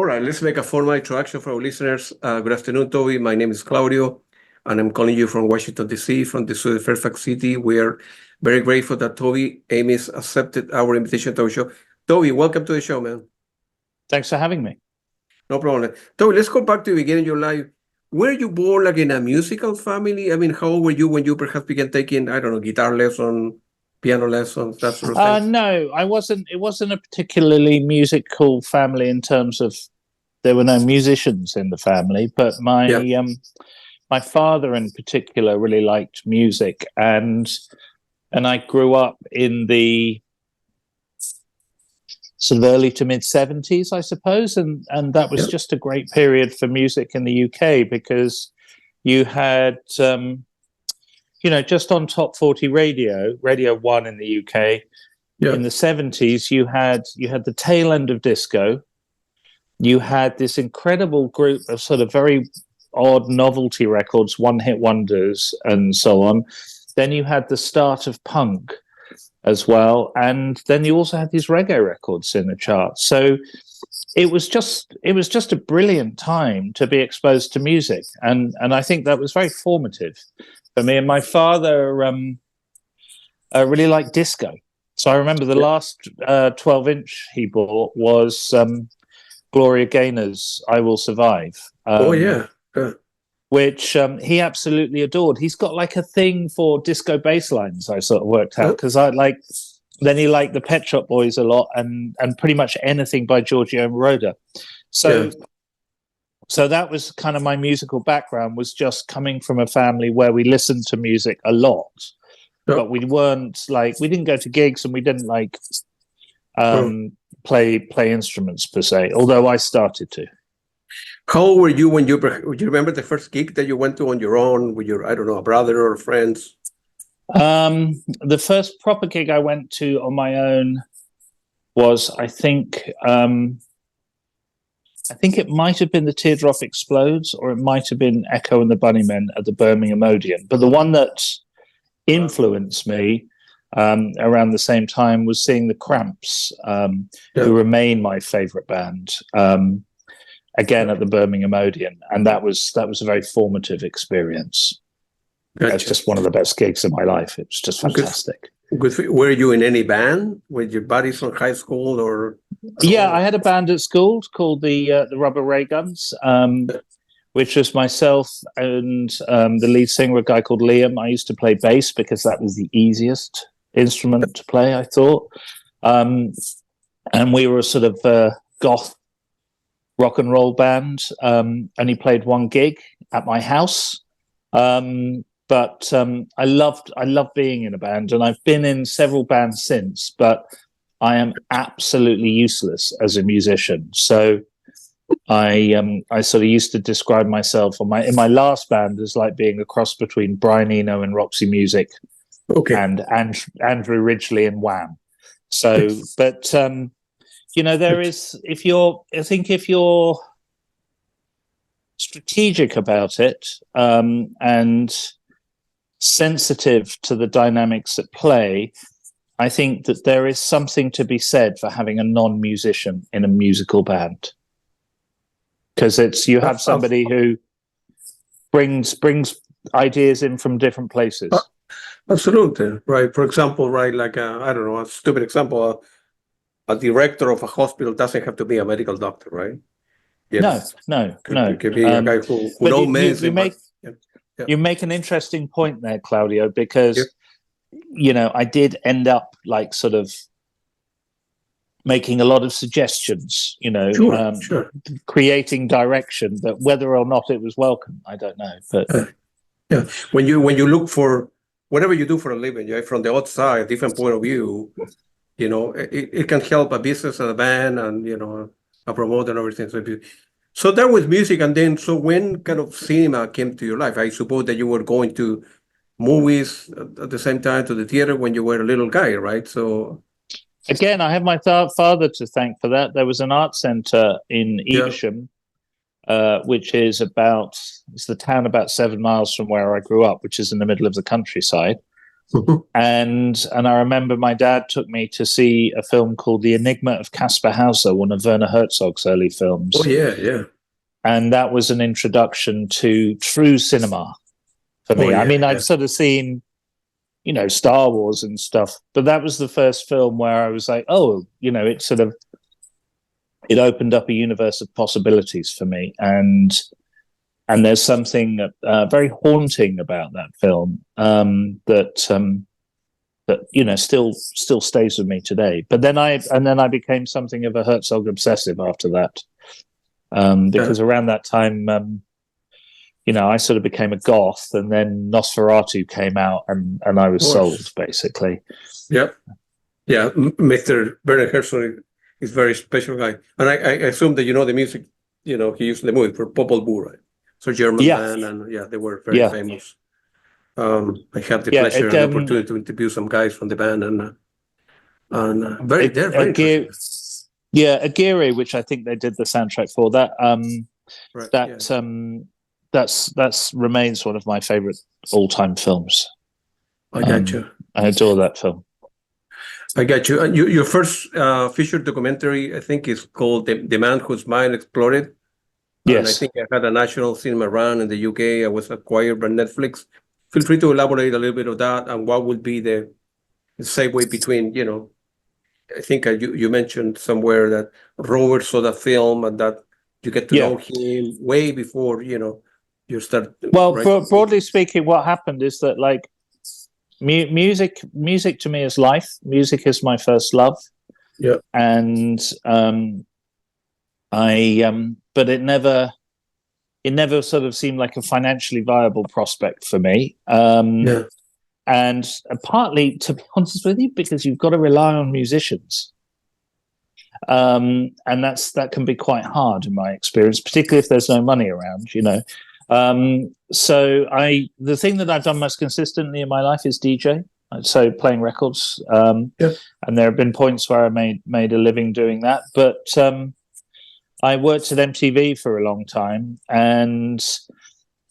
All right, let's make a formal introduction for our listeners. Good afternoon, Toby. My name is Claudio, and I'm calling you from Washington, D.C., from the Fairfax City. We are very grateful that Toby Amies accepted our invitation to our show. Toby, welcome to the show, man. Thanks for having me. No problem. Toby, let's go back to the beginning of your life. Were you born like in a musical family? I mean, how old were you when you perhaps began taking, I don't know, guitar lessons, piano lessons, that sort of thing? No, I wasn't. It wasn't a particularly musical family in terms of there were no musicians in the family, but my father in particular really liked music, and I grew up in the sort of early to mid 70s, I suppose, and that was just a great period for music in the UK because you had just on Top 40 Radio 1 in the UK in the 70s, you had the tail end of disco. You had this incredible group of sort of very odd novelty records, one-hit wonders, and so on. Then you had the start of punk as well, and then you also had these reggae records in the charts. So it was just a brilliant time to be exposed to music, and I think that was very formative for me. And my father really liked disco, so I remember the last 12-inch he bought was Gloria Gaynor's "I Will Survive." Which he absolutely adored. He's got like a thing for disco bass lines, I sort of worked out, because then he liked the Pet Shop Boys a lot and pretty much anything by Giorgio Moroder. So that was kind of my musical background, was just coming from a family where we listened to music a lot, but we didn't go to gigs and we didn't play instruments per se, although I started to. How old were you when you remember the first gig that you went to on your own with your, I don't know, a brother or friends? The first proper gig I went to on my own was, I think it might have been the Teardrop Explodes, or it might have been Echo and the Bunnymen at the Birmingham Odeon. But the one that influenced me around the same time was seeing the Cramps, who remain my favorite band. Again at the Birmingham Odeon, and that was a very formative experience. Gotcha. It's just one of the best gigs of my life. It was just fantastic. Good. Were you in any band with your buddies from high school or? Yeah, I had a band at school called the Rubber Ray Guns, which was myself and the lead singer, a guy called Liam. I used to play bass because that was the easiest instrument to play, I thought. And we were a sort of goth rock and roll band. Only played one gig at my house, but I loved being in a band, and I've been in several bands since. But I am absolutely useless as a musician. So I sort of used to describe myself in my last band as like being a cross between Brian Eno and Roxy Music, and Andrew Ridgeley and Wham. So, but. There is, if you're strategic about it and sensitive to the dynamics at play, I think that there is something to be said for having a non-musician in a musical band, because you have somebody who brings ideas in from different places. Absolutely, right. For example, right, like I don't know, a stupid example. A director of a hospital doesn't have to be a medical doctor, right? Yes. No. It could be a guy who knows medicine. You make an interesting point there, Claudio, because I did end up like sort of making a lot of suggestions, creating direction, but whether or not it was welcome, I don't know. But when you look for whatever you do for a living, from the outside, different point of view. It can help a business and a band and, a promoter and everything. So that was music. And then, so when kind of cinema came to your life? I suppose that you were going to movies at the same time, to the theater when you were a little guy, right? So again, I have my father to thank for that. There was an art center in Evesham, which is the town about 7 miles from where I grew up, which is in the middle of the countryside. And I remember my dad took me to see a film called The Enigma of Caspar Hauser, one of Werner Herzog's early films. Oh yeah, yeah. And that was an introduction to true cinema for me. Oh, yeah, I mean, yeah. I'd sort of seen, you know, Star Wars and stuff, but that was the first film where I was like, oh, you know, it opened up a universe of possibilities for me. And there's something very haunting about that film that you know still stays with me today. But then I became something of a Herzog obsessive after that, because around that time, you know, I sort of became a goth, and then Nosferatu came out, and I was sold basically. Yeah, yeah. Mr. Werner Herzog is a very special guy, and I assume that you know the music. You know, he used the movie for Popol Vuh, right? So German band, and yeah, they were very famous. I had the pleasure and the opportunity to interview some guys from the band, and they're very interesting. Yeah, Aguirre, which I think they did the soundtrack for that. That's remains one of my favorite all-time films. I got you. I adore that film. I got you. And your first feature documentary, I think, is called "The Man Whose Mind Exploded." Yes. And I think I had a national cinema run in the UK. I was acquired by Netflix. Feel free to elaborate a little bit of that and what would be the segue between, you know, I think you mentioned somewhere that Robert saw the film and that you get to know him way before, you know, you start. Well, broadly speaking, what happened is that, like, music to me is life. Music is my first love. Yeah. And but it never sort of seemed like a financially viable prospect for me. And partly, to be honest with you, because you've got to rely on musicians. And that can be quite hard in my experience, particularly if there's no money around, you know. So the thing that I've done most consistently in my life is DJ. So playing records. And there have been points where I made a living doing that. But I worked at MTV for a long time and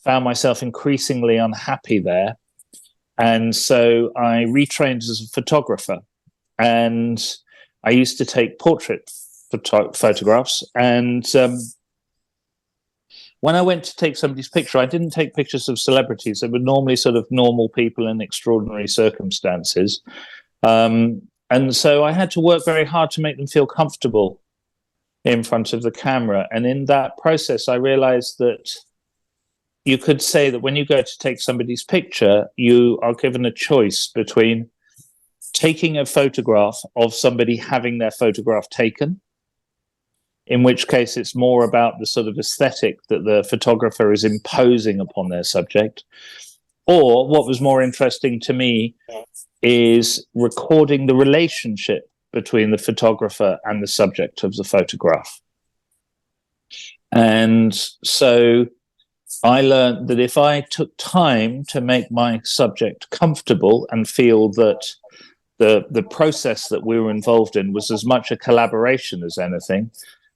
found myself increasingly unhappy there. And so I retrained as a photographer, and I used to take portrait photographs. And when I went to take somebody's picture, I didn't take pictures of celebrities. They were normally sort of normal people in extraordinary circumstances. And so I had to work very hard to make them feel comfortable in front of the camera. And in that process, I realized that you could say that when you go to take somebody's picture, you are given a choice between taking a photograph of somebody having their photograph taken, in which case it's more about the sort of aesthetic that the photographer is imposing upon their subject. Or what was more interesting to me is recording the relationship between the photographer and the subject of the photograph. And so I learned that if I took time to make my subject comfortable and feel that the process that we were involved in was as much a collaboration as anything,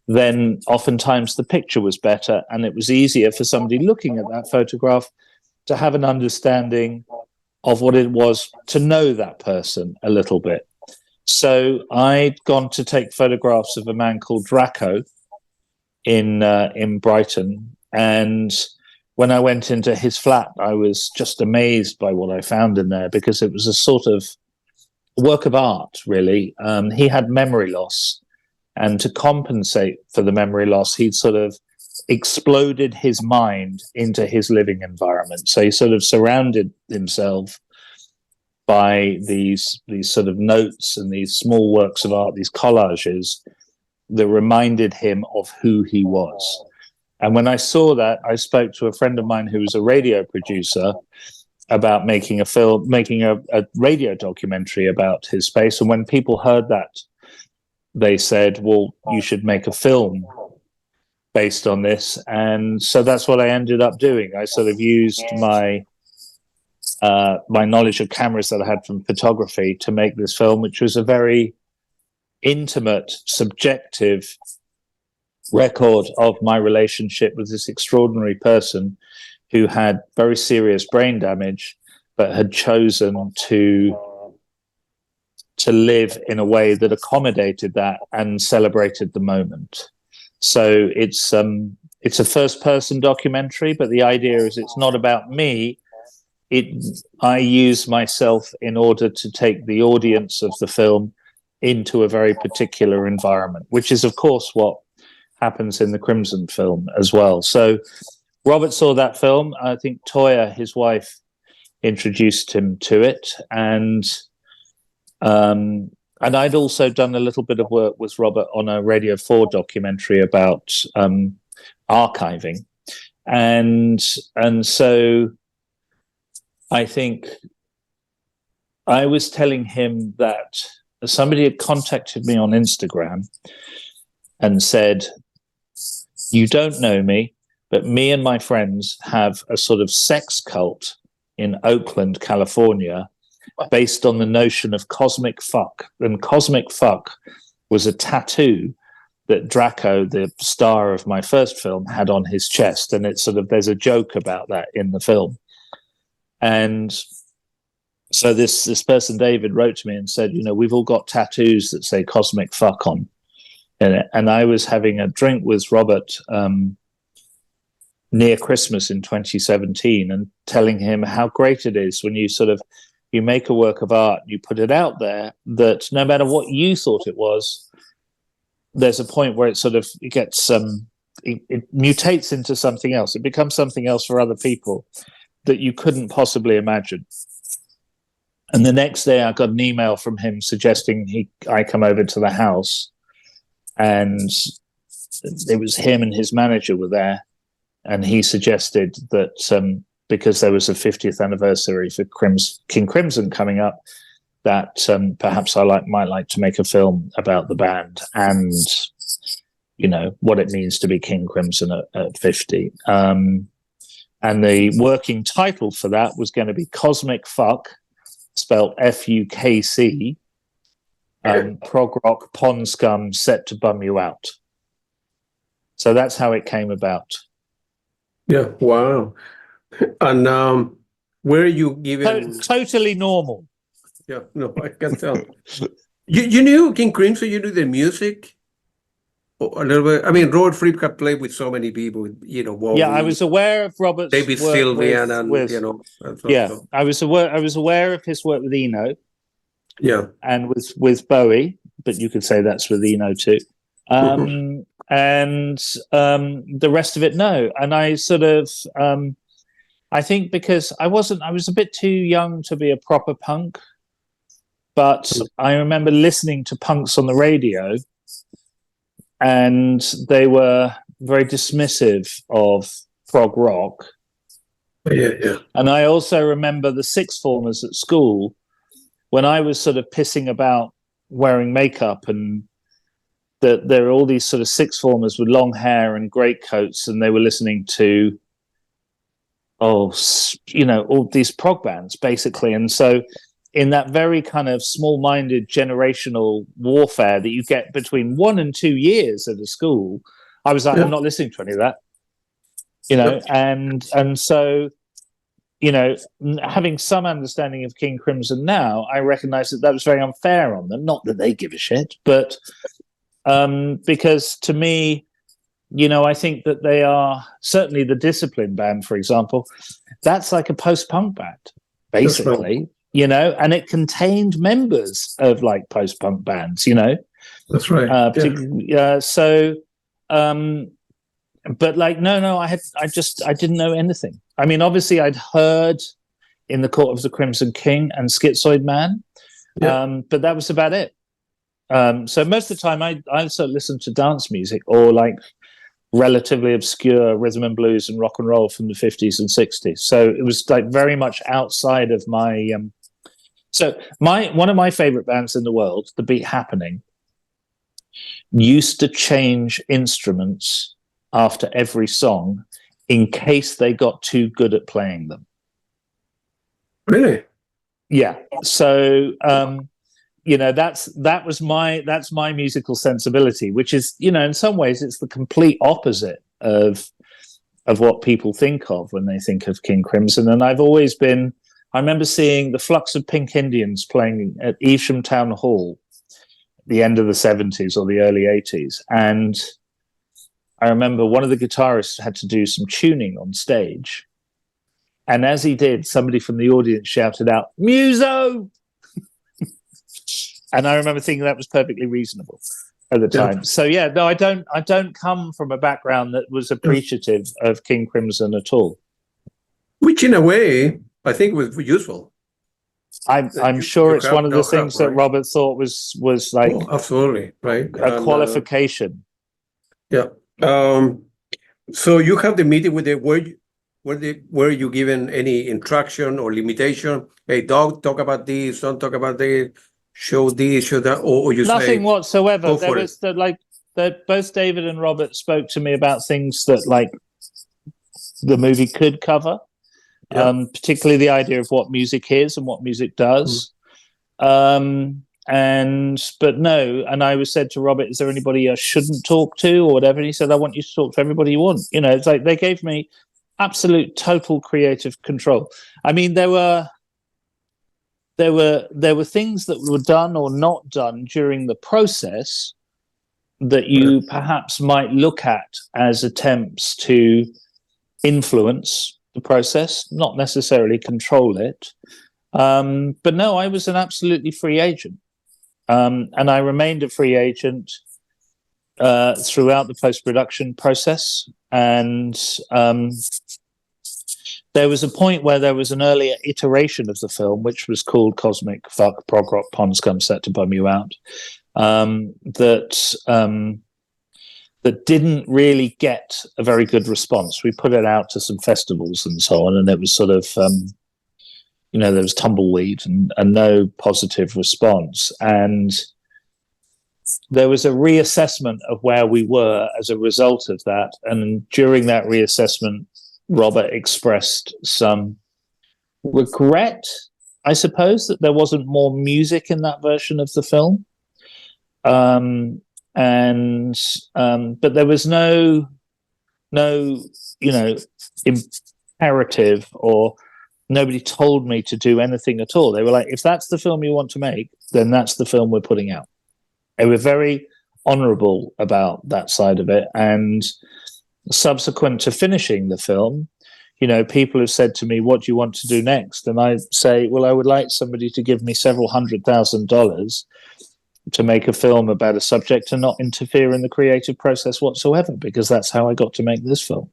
then oftentimes the picture was better, and it was easier for somebody looking at that photograph to have an understanding of what it was to know that person a little bit. So I'd gone to take photographs of a man called Draco in Brighton, and when I went into his flat, I was just amazed by what I found in there, because it was a sort of work of art, really. He had memory loss, and to compensate for the memory loss, he'd sort of exploded his mind into his living environment. So he sort of surrounded himself by these sort of notes and these small works of art, these collages that reminded him of who he was. And when I saw that, I spoke to a friend of mine who was a radio producer about making a radio documentary about his space. And when people heard that, they said, well, you should make a film based on this. And so that's what I ended up doing. I sort of used my knowledge of cameras that I had from photography to make this film, which was a very intimate, subjective record of my relationship with this extraordinary person who had very serious brain damage but had chosen to live in a way that accommodated that and celebrated the moment. So it's a first-person documentary, but the idea is it's not about me. I use myself in order to take the audience of the film into a very particular environment, which is, of course, what happens in the Crimson film as well. So Robert saw that film. I think Toya, his wife, introduced him to it, and I'd also done a little bit of work with Robert on a Radio 4 documentary about archiving, and so I think I was telling him that somebody had contacted me on Instagram and said, "You don't know me, but me and my friends have a sort of sex cult in Oakland, California, based on the notion of cosmic fuck." And cosmic fuck was a tattoo that Draco, the star of my first film, had on his chest. And it's sort of, there's a joke about that in the film. And so this person, David, wrote to me and said, you know, we've all got tattoos that say cosmic fuck on it. And I was having a drink with Robert near Christmas in 2017 and telling him how great it is when you sort of, you make a work of art, you put it out there, that no matter what you thought it was, there's a point where it sort of, it gets, it mutates into something else. It becomes something else for other people that you couldn't possibly imagine. And the next day I got an email from him suggesting I come over to the house, and it was him and his manager were there. And he suggested that because there was a 50th anniversary for King Crimson coming up, that perhaps I might like to make a film about the band and, you know, what it means to be King Crimson at 50. And the working title for that was going to be Cosmic Fuck, spelled F-U-K-C, prog rock pond scum set to bum you out. So that's how it came about. Yeah, wow. And where are you given? Totally normal. Yeah, no, I can tell. You knew King Crimson, you knew the music a little bit. I mean, Robert Fripp had played with so many people, you know. Wally, yeah, I was aware of Robert's David work Sylvian, and with, you know. Yeah, so. I was aware of his work with Eno. Yeah, and with Bowie, but you could say that's with Eno too. And the rest of it, no. And I sort of, I think because I was a bit too young to be a proper punk, but I remember listening to punks on the radio, and they were very dismissive of prog rock. Yeah. And I also remember the sixth formers at school when I was sort of pissing about wearing makeup, and that there were all these sort of sixth formers with long hair and greatcoats, and they were listening to, all these prog bands basically. And so in that very kind of small-minded generational warfare that you get between 1 and 2 years at a school, I was like, I'm not listening to any of that, and so, having some understanding of King Crimson now, I recognize that was very unfair on them. Not that they give a shit, but because to me, I think that they are certainly the Discipline band, for example. That's like a post-punk band, basically, and it contained members of like post-punk bands, That's right. But like, no, I didn't know anything. I mean, obviously I'd heard In the Court of the Crimson King and Schizoid Man, but that was about it. So most of the time I sort of listened to dance music or like relatively obscure rhythm and blues and rock and roll from the 50s and 60s. So it was like very much outside of my, one of my favorite bands in the world, The Beat Happening, used to change instruments after every song in case they got too good at playing them. Really? Yeah. So, that's my musical sensibility, which is, in some ways it's the complete opposite of what people think of when they think of King Crimson. And I've always been I remember seeing the Flux of Pink Indians playing at Evesham Town Hall at the end of the 70s or the early 80s. And I remember one of the guitarists had to do some tuning on stage. And as he did, somebody from the audience shouted out, "Muso!" And I remember thinking that was perfectly reasonable at the time. So yeah, no, I don't come from a background that was appreciative of King Crimson at all. Which in a way, I think was useful. I'm sure it's one of the things that Robert thought was like absolutely right, a qualification. Yeah. So you have the meeting with the were you given any instruction or limitation? Hey, dog, talk about this. Don't talk about this. Show this. Show that. Or you nothing say, whatsoever. There was that both David and Robert spoke to me about things that like the movie could cover. Particularly the idea of what music is and what music does. But no, and I was said to Robert, is there anybody I shouldn't talk to or whatever? And he said, I want you to talk to everybody you want. You know, it's like they gave me absolute total creative control. I mean, there were things that were done or not done during the process that you perhaps might look at as attempts to influence the process, not necessarily control it. But no, I was an absolutely free agent. And I remained a free agent throughout the post-production process. And there was a point where there was an earlier iteration of the film, which was called Cosmic Fuck Prog Rock Pond Scum Set to Bum You Out, that didn't really get a very good response. We put it out to some festivals and so on, and it was sort of, there was tumbleweed and no positive response. And there was a reassessment of where we were as a result of that. And during that reassessment, Robert expressed some regret, I suppose, that there wasn't more music in that version of the film. But there was no imperative, or nobody told me to do anything at all. They were like, if that's the film you want to make, then that's the film we're putting out. They were very honorable about that side of it. And subsequent to finishing the film, people have said to me, what do you want to do next? And I say, well, I would like somebody to give me several $100,000 to make a film about a subject and not interfere in the creative process whatsoever, because that's how I got to make this film.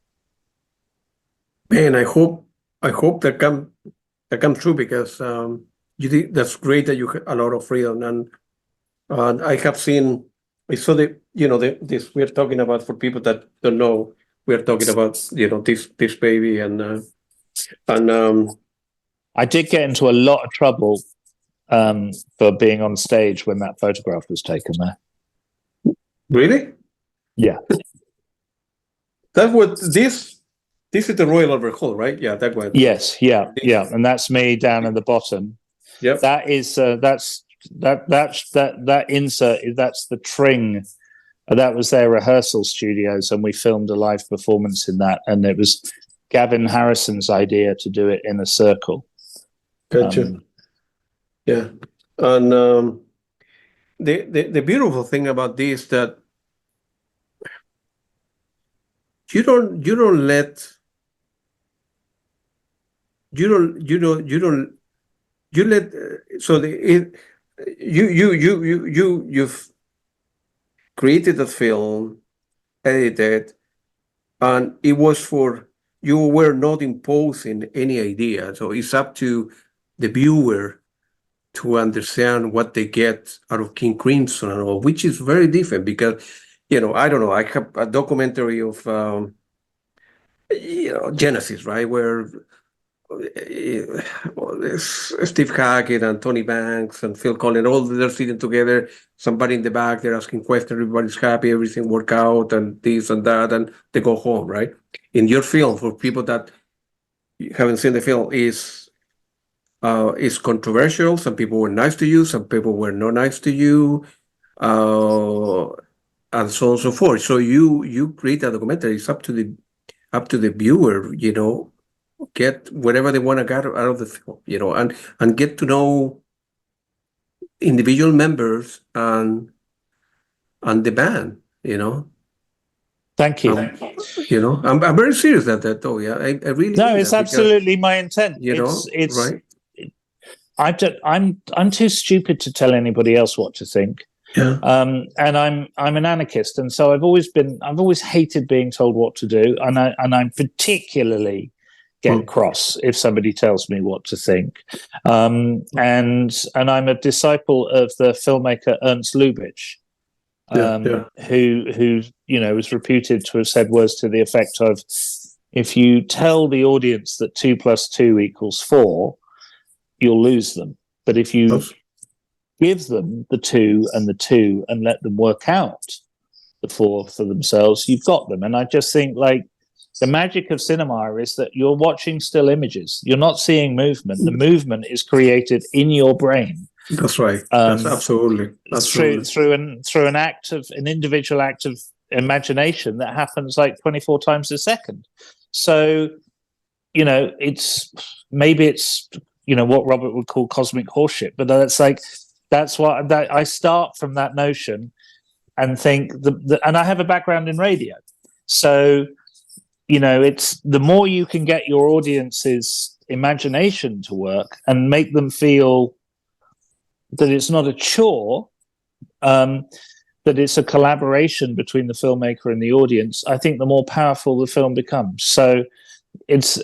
Man, I hope that come true, because you think that's great that you have a lot of freedom. And I saw this we're talking about, for people that don't know, we're talking about this baby, and I did get into a lot of trouble for being on stage when that photograph was taken there. Really? Yeah. That was this is the Royal Albert Hall, right? Yeah, that one. Yes, yeah. And that's me down at the bottom. Yeah. That is that insert, that's the Tring. That was their rehearsal studios, and we filmed a live performance in that, and it was Gavin Harrison's idea to do it in a circle. Gotcha. Yeah, and the beautiful thing about this, that you let you've created the film, edited, and it was you were not imposing any idea, so it's up to the viewer to understand what they get out of King Crimson, which is very different, because, I don't know, I have a documentary of, Genesis, right, where Steve Hackett and Tony Banks and Phil Collins, all they're sitting together, somebody in the back, they're asking questions, everybody's happy, everything worked out, and this and that, and they go home, right? In your film, for people that haven't seen the film, is controversial. Some people were nice to you, some people were not nice to you, and so on and so forth. So you create a documentary. It's up to the viewer, get whatever they want to get out of the film, and get to know individual members and the band, Thank you. I'm very serious at that though. Yeah, I really No, mean it's that because, absolutely my intent. It's right? I'm too stupid to tell anybody else what to think. Yeah. And I'm an anarchist, and so I've always hated being told what to do, and I'm particularly get cross if somebody tells me what to think. And I'm a disciple of the filmmaker Ernst Lubitsch, who is reputed to have said words to the effect of, if you tell the audience that 2 + 2 = 4, you'll lose them. But if you give them the 2 and the 2 and let them work out the 4 for themselves, you've got them. And I just think, like, the magic of cinema is that you're watching still images. You're not seeing movement. The movement is created in your brain. That's right. That's absolutely. Through an individual act of imagination that happens like 24 times a second. So, it's what Robert would call cosmic horseshit, but that's what I start from that notion and think and I have a background in radio. So, it's the more you can get your audience's imagination to work and make them feel that it's not a chore, that it's a collaboration between the filmmaker and the audience, I think the more powerful the film becomes. So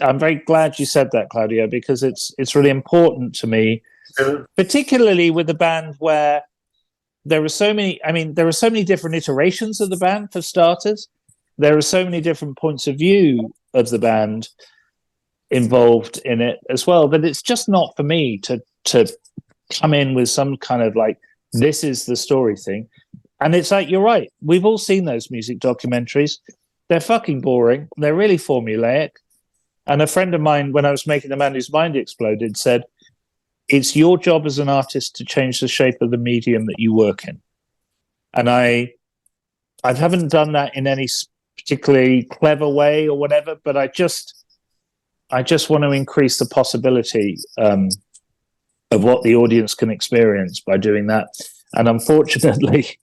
I'm very glad you said that, Claudio, because it's really important to me, particularly with a band where there are so many different iterations of the band, for starters. There are so many different points of view of the band involved in it as well, that it's just not for me to come in with some kind of like, this is the story thing. And it's like, you're right. We've all seen those music documentaries. They're fucking boring. They're really formulaic. And a friend of mine, when I was making The Man Whose Mind Exploded, said, it's your job as an artist to change the shape of the medium that you work in. And I haven't done that in any particularly clever way or whatever, but I just want to increase the possibility of what the audience can experience by doing that. And unfortunately,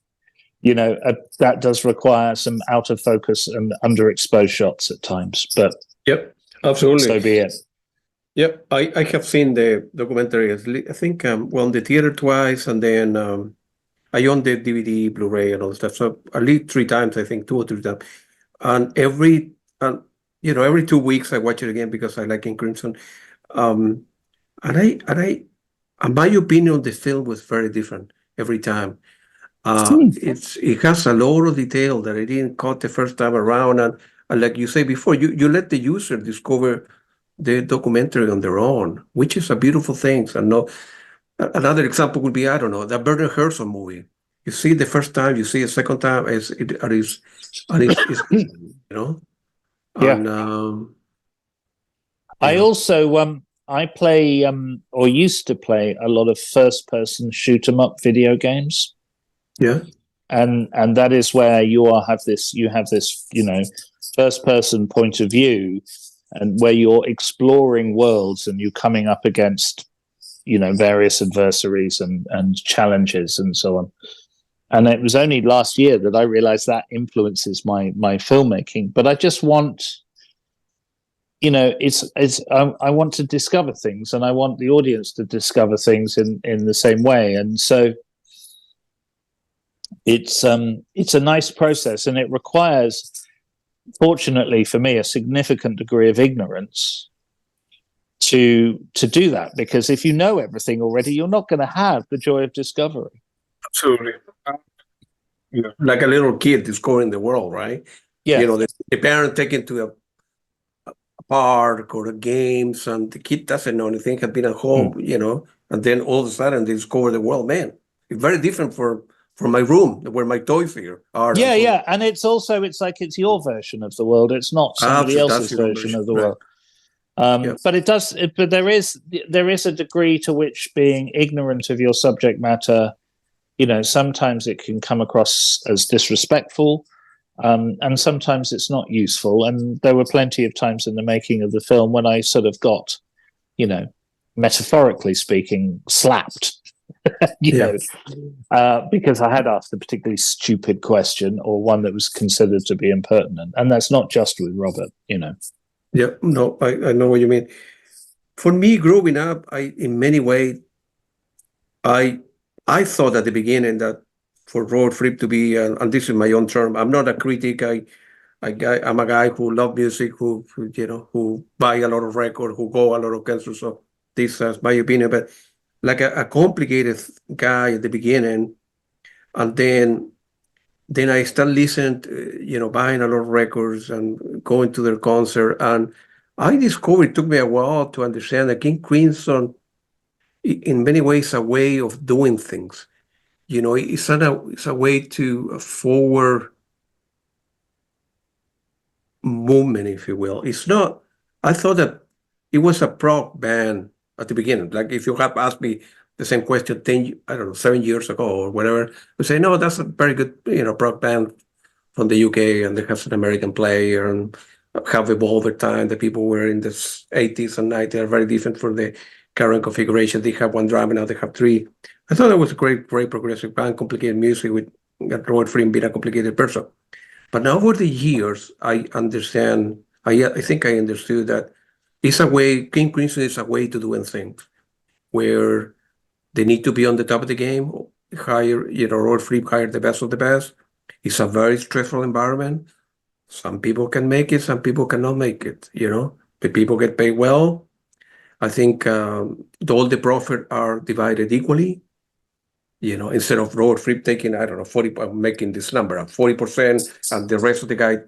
that does require some out of focus and underexposed shots at times. But yep, absolutely. So be it. Yep, I have seen the documentary. I think on the theater twice, and then I own the DVD, Blu-ray, and all that stuff. So at least 3 times, I think 2 or 3 times. And every 2 weeks I watch it again because I like King Crimson. And in my opinion, the film was very different every time. It has a lot of detail that I didn't caught the first time around, and like you say before, you let the user discover the documentary on their own, which is a beautiful thing. And another example would be, I don't know, the Werner Herzog movie. You see it the first time, you see it second time, it's Yeah. And, I also I play or used to play a lot of first-person shoot-'em-up video games. Yeah. And that is where you have this first-person point of view, and where you're exploring worlds and you're coming up against various adversaries and challenges and so on. And it was only last year that I realized that influences my filmmaking. But I just want, I want to discover things, and I want the audience to discover things in the same way. And so it's a nice process, and it requires, fortunately for me, a significant degree of ignorance to do that, because if you know everything already, you're not going to have the joy of discovery. Absolutely. Like a little kid discovering the world, right? Yeah. The parent taking to a park or the games, and the kid doesn't know anything, has been at home, and then all of a sudden they discover the world. Man, it's very different from my room where my toys here are. Yeah. And it's like it's your version of the world. It's not somebody else's version of the world. But there is a degree to which being ignorant of your subject matter, sometimes it can come across as disrespectful, And sometimes it's not useful. And there were plenty of times in the making of the film when I sort of got, metaphorically speaking, slapped, Yeah. because I had asked a particularly stupid question or one that was considered to be impertinent. And that's not just with Robert, Yeah, no, I know what you mean. For me, growing up, in many ways, I thought at the beginning that for road trip to be, and this is my own term, I'm not a critic. I'm a guy who love music, who buy a lot of records, who go a lot of concerts. So this is my opinion, but like a complicated guy at the beginning, and then I start listening, buying a lot of records and going to their concert, and I discovered it took me a while to understand that King Crimson, in many ways, a way of doing things. It's a way to forward movement, if you will. It's not. I thought that it was a prog band at the beginning. Like if you have asked me the same question 7 years ago or whatever, we say no, that's a very good prog band from the UK, and they have an American player and have evolved over time. The people were in the 80s and 90s are very different from the current configuration. They have one drummer, now they have three. I thought it was a great progressive band, complicated music with Robert Fripp being a complicated person. But now over the years, I understand, I think I understood that it's a way, King Crimson is a way to doing things where they need to be on the top of the game, hire, Robert Fripp hire the best of the best. It's a very stressful environment. Some people can make it, some people cannot make it, The people get paid well. I think all the profit are divided equally. Instead of Robert Fripp taking, 40, I'm making this number, 40%, and the rest of the guy,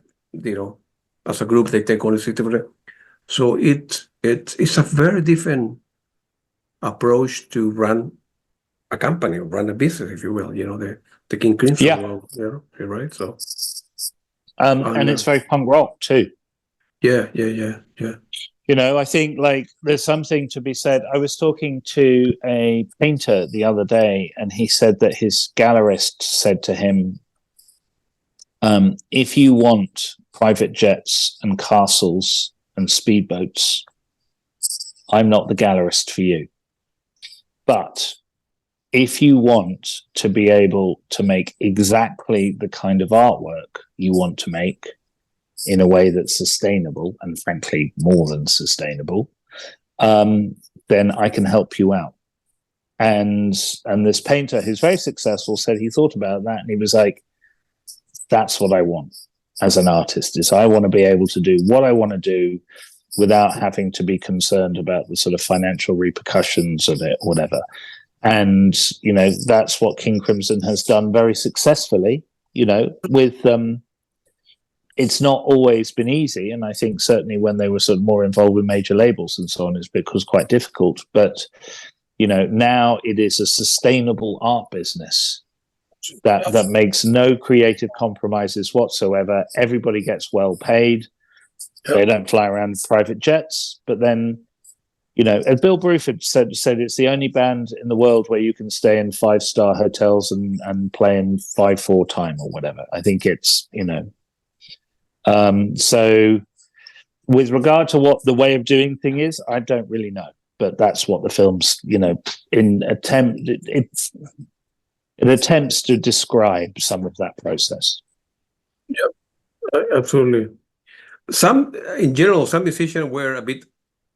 as a group, they take only 60%. So it's a very different approach to run a company or run a business, if you will. The King Crimson, Yeah. You're right. So, and it's very punk rock too. Yeah. I think there's something to be said. I was talking to a painter the other day, and he said that his gallerist said to him, if you want private jets and castles and speedboats, I'm not the gallerist for you. But if you want to be able to make exactly the kind of artwork you want to make in a way that's sustainable, and frankly, more than sustainable, then I can help you out. And this painter, who's very successful, said he thought about that, and he was like, that's what I want as an artist, is I want to be able to do what I want to do without having to be concerned about the sort of financial repercussions of it, or whatever. And, that's what King Crimson has done very successfully, with... it's not always been easy, and I think certainly when they were sort of more involved with major labels and so on, it was quite difficult. But now it is a sustainable art business that makes no creative compromises whatsoever. Everybody gets well paid. They don't fly around in private jets, but then as Bill Bruford said it's the only band in the world where you can stay in 5-star hotels and play in 5/4 time or whatever. I think it's so with regard to what the way of doing thing is, I don't really know, but that's what the film's, it attempts to describe some of that process. Yeah, absolutely. In general, some musicians were a bit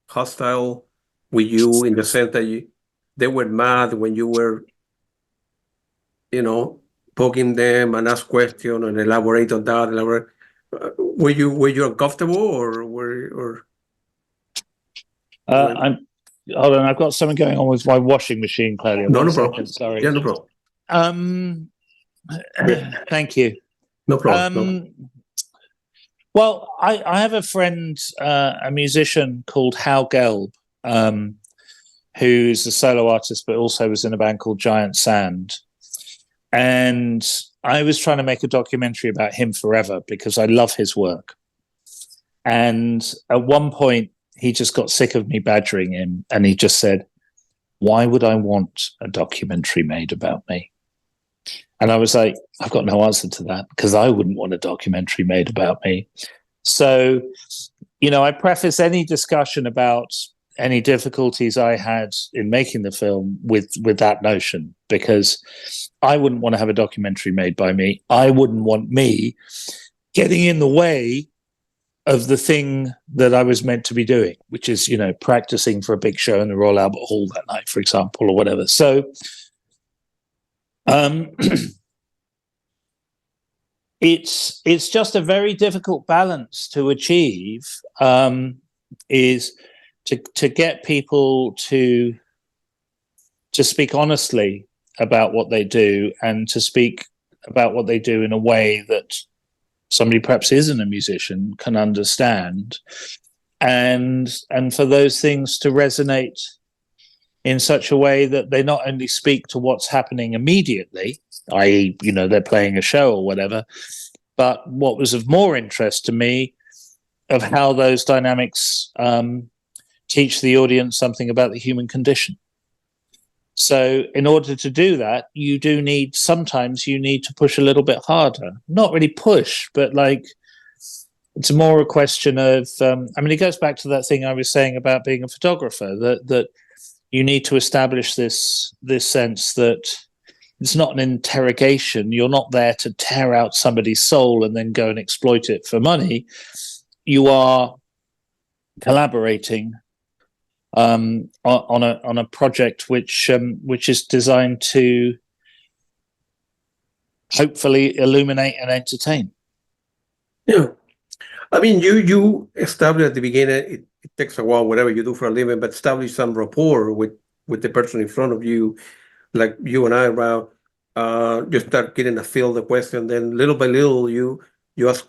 hostile with you in the sense that they were mad when you were, poking them and ask questions and elaborate on that. Were you uncomfortable or? Hold on, I've got something going on with my washing machine, Claudia. No problem. Sorry. Yeah, no problem. Thank you. No problem. Well, I have a friend, a musician called Hal Gelb, who's a solo artist, but also was in a band called Giant Sand. And I was trying to make a documentary about him forever because I love his work. And at one point, he just got sick of me badgering him, and he just said, why would I want a documentary made about me? And I was like, I've got no answer to that because I wouldn't want a documentary made about me. So, I preface any discussion about any difficulties I had in making the film with that notion, because I wouldn't want to have a documentary made by me. I wouldn't want me getting in the way of the thing that I was meant to be doing, which is, practicing for a big show in the Royal Albert Hall that night, for example, or whatever. So, it's just a very difficult balance to achieve, is to get people to speak honestly about what they do, and to speak about what they do in a way that somebody perhaps isn't a musician can understand, and for those things to resonate in such a way that they not only speak to what's happening immediately, i.e., they're playing a show or whatever, but what was of more interest to me, of how those dynamics teach the audience something about the human condition. So in order to do that, sometimes you need to push a little bit harder. Not really push, but it's more a question of, it goes back to that thing I was saying about being a photographer, that you need to establish this sense that it's not an interrogation. You're not there to tear out somebody's soul and then go and exploit it for money. You are collaborating on a project which is designed to hopefully illuminate and entertain. Yeah. You established at the beginning, it takes a while, whatever you do for a living, but establish some rapport with the person in front of you, like you and I, Ralph. You start getting a feel of the question, then little by little you ask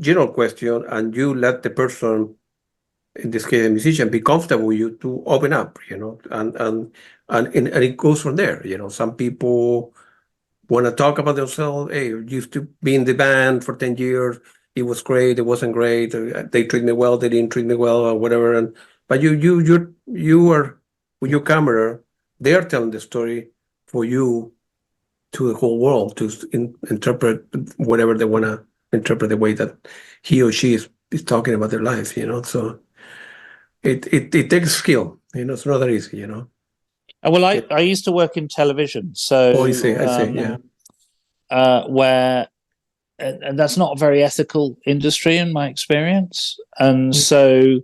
general question, and you let the person, in this case a musician, be comfortable with you to open up, and it goes from there. Some people want to talk about themselves. Hey, I used to be in the band for 10 years. It was great. It wasn't great. They treat me well. They didn't treat me well, or whatever. But you are with your camera. They are telling the story for you to the whole world to interpret whatever they want to interpret, the way that he or she is talking about their life. So it takes skill. It's not that easy. Well, I used to work in television, so I see. Yeah. Where and that's not a very ethical industry in my experience. And so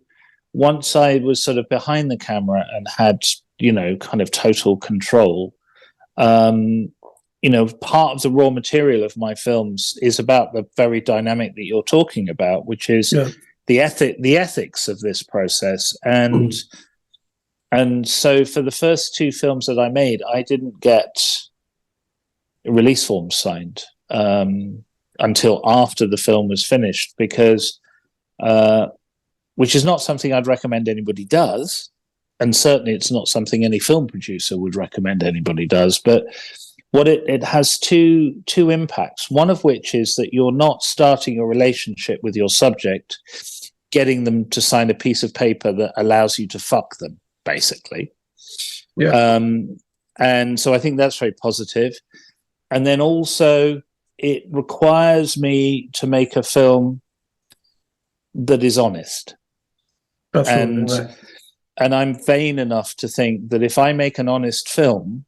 once I was sort of behind the camera and had, kind of total control, part of the raw material of my films is about the very dynamic that you're talking about, which is the ethics of this process. And so for the first two films that I made, I didn't get release forms signed until after the film was finished, because which is not something I'd recommend anybody does, and certainly it's not something any film producer would recommend anybody does. But what it has two impacts, one of which is that you're not starting a relationship with your subject, getting them to sign a piece of paper that allows you to fuck them, basically. Yeah. And so I think that's very positive. And then also it requires me to make a film that is honest. Absolutely. And I'm vain enough to think that if I make an honest film,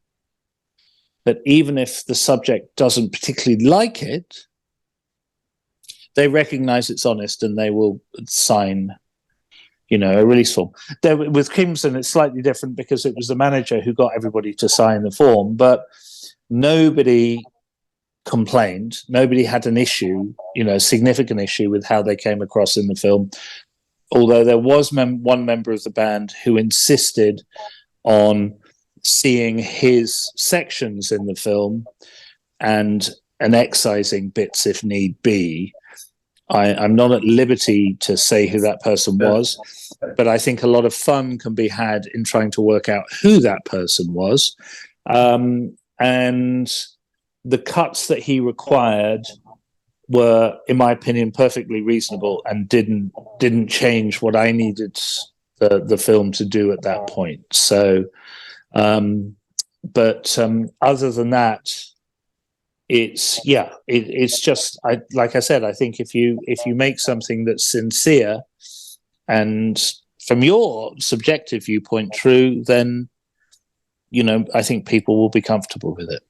that even if the subject doesn't particularly like it, they recognize it's honest and they will sign, a release form. With Crimson, it's slightly different because it was the manager who got everybody to sign the form, but nobody complained. Nobody had an issue, significant issue with how they came across in the film. Although there was one member of the band who insisted on seeing his sections in the film and excising bits if need be. I'm not at liberty to say who that person was, but I think a lot of fun can be had in trying to work out who that person was. And the cuts that he required were, in my opinion, perfectly reasonable and didn't change what I needed the film to do at that point. So, but other than that, it's just, like I said, I think if you make something that's sincere and from your subjective viewpoint true, then I think people will be comfortable with it.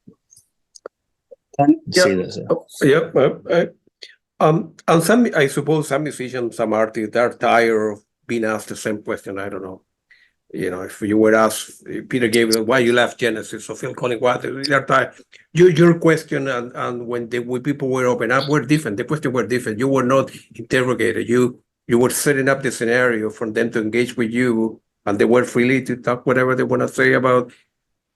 And some, I suppose, some musicians, some artists, they're tired of being asked the same question. I don't know. If you were asked, Peter Gabriel, why you left Genesis, or Phil Collins, why they're tired. Your question and when people were open up were different. The questions were different. You were not interrogated. You were setting up the scenario for them to engage with you, and they were freely to talk whatever they want to say about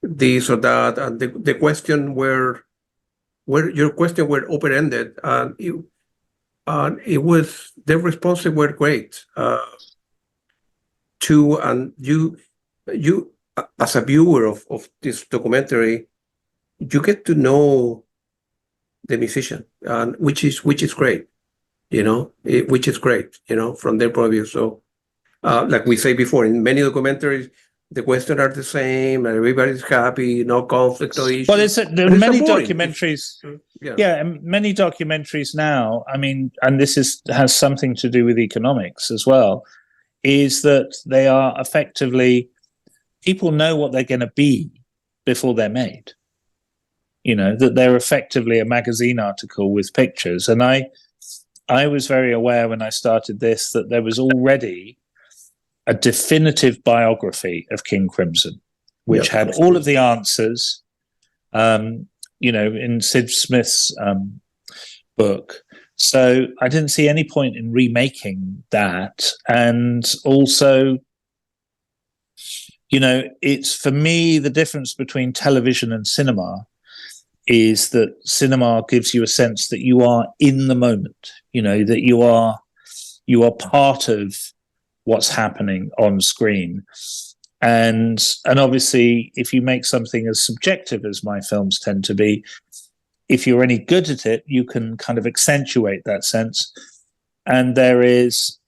this or that. And the question your question were open ended, and it was their responses were great. And you as a viewer of this documentary, you get to know the musician, and which is great, which is great, from their point of view. So, like we say before, in many documentaries, the questions are the same, and everybody's happy, no conflict, no issues. Well, there are many documentaries. Many documentaries now. I mean, and this has something to do with economics as well. Is that they are effectively, people know what they're going to be before they're made. That they're effectively a magazine article with pictures. And I was very aware when I started this that there was already a definitive biography of King Crimson, which had all of the answers, in Sid Smith's book. So I didn't see any point in remaking that. And also, it's, for me, the difference between television and cinema is that cinema gives you a sense that you are in the moment, that you are part of what's happening on screen. And obviously, if you make something as subjective as my films tend to be, if you're any good at it, you can kind of accentuate that sense. And there's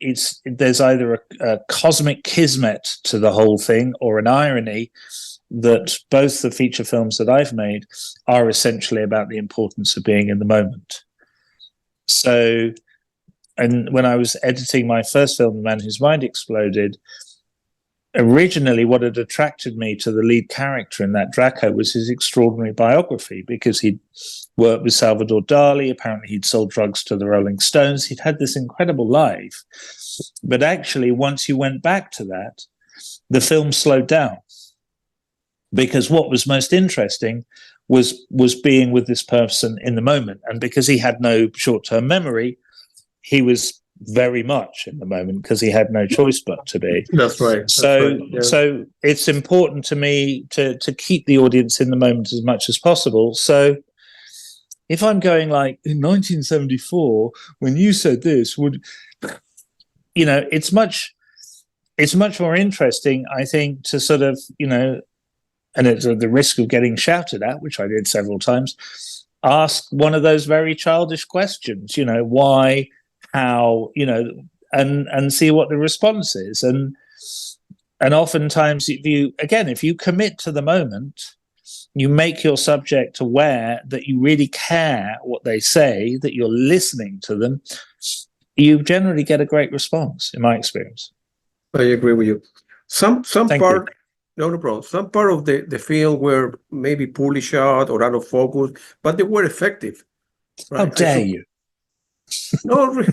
either a cosmic kismet to the whole thing or an irony that both the feature films that I've made are essentially about the importance of being in the moment. So, and when I was editing my first film, The Man Whose Mind Exploded, originally what had attracted me to the lead character in that Draco was his extraordinary biography, because he'd worked with Salvador Dali. Apparently he'd sold drugs to the Rolling Stones. He'd had this incredible life. But actually, once you went back to that, the film slowed down, because what was most interesting was being with this person in the moment. And because he had no short-term memory, he was very much in the moment because he had no choice but to be. That's right. So it's important to me to keep the audience in the moment as much as possible. So if I'm going like, in 1974, when you said this, it's much more interesting, I think, to sort of, and it's at the risk of getting shouted at, which I did several times, ask one of those very childish questions, why, how, and see what the response is. And oftentimes, if you commit to the moment, you make your subject aware that you really care what they say, that you're listening to them, you generally get a great response, in my experience. I agree with you. Some Thank part, you. no problem. Some part of the film were maybe poorly shot or out of focus, but they were effective. Right? How dare you? No.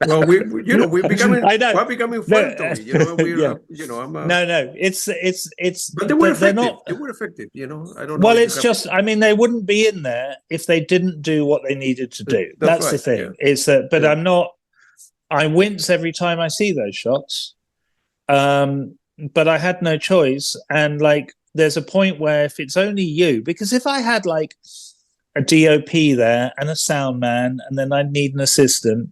Well, we're becoming. I know. We're becoming friends, Toby. It's. But they were effective. They were effective. I don't know. Well, it's just. I mean, they wouldn't be in there if they didn't do what they needed to do. That's right, the thing. Yeah. It's that. But I'm not. I wince every time I see those shots. But I had no choice, and there's a point where if it's only you, because if I had a DOP there and a sound man, and then I'd need an assistant,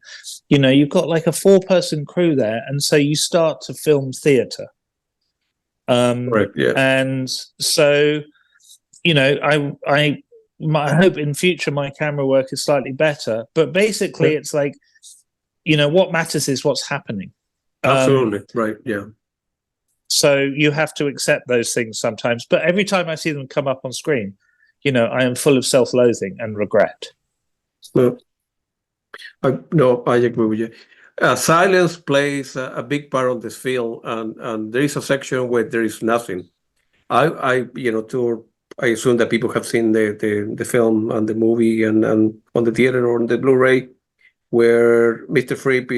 you've got a 4-person crew there. And so you start to film theater. Right, yeah. And so, I hope in future my camera work is slightly better, but basically it's what matters is what's happening. Absolutely. Right. Yeah. So you have to accept those things sometimes, but every time I see them come up on screen, I am full of self-loathing and regret. No, no, I agree with you. Silence plays a big part of this film, and there is a section where there is nothing. I assume that people have seen the film and the movie and on the theater or on the Blu-ray, where Mr. Fripp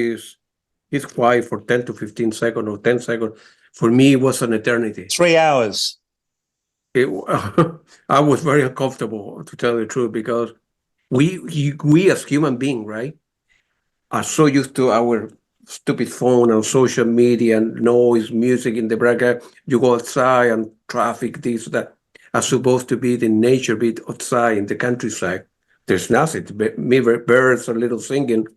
he's quiet for 10 to 15 seconds or 10 seconds. For me, it was an eternity. 3 hours. I was very uncomfortable, to tell you the truth, because we as human beings, right, are so used to our stupid phone and social media and noise, music in the background. You go outside and traffic, this, that, as supposed to be the nature bit outside in the countryside. There's nothing. Maybe birds, a little singing.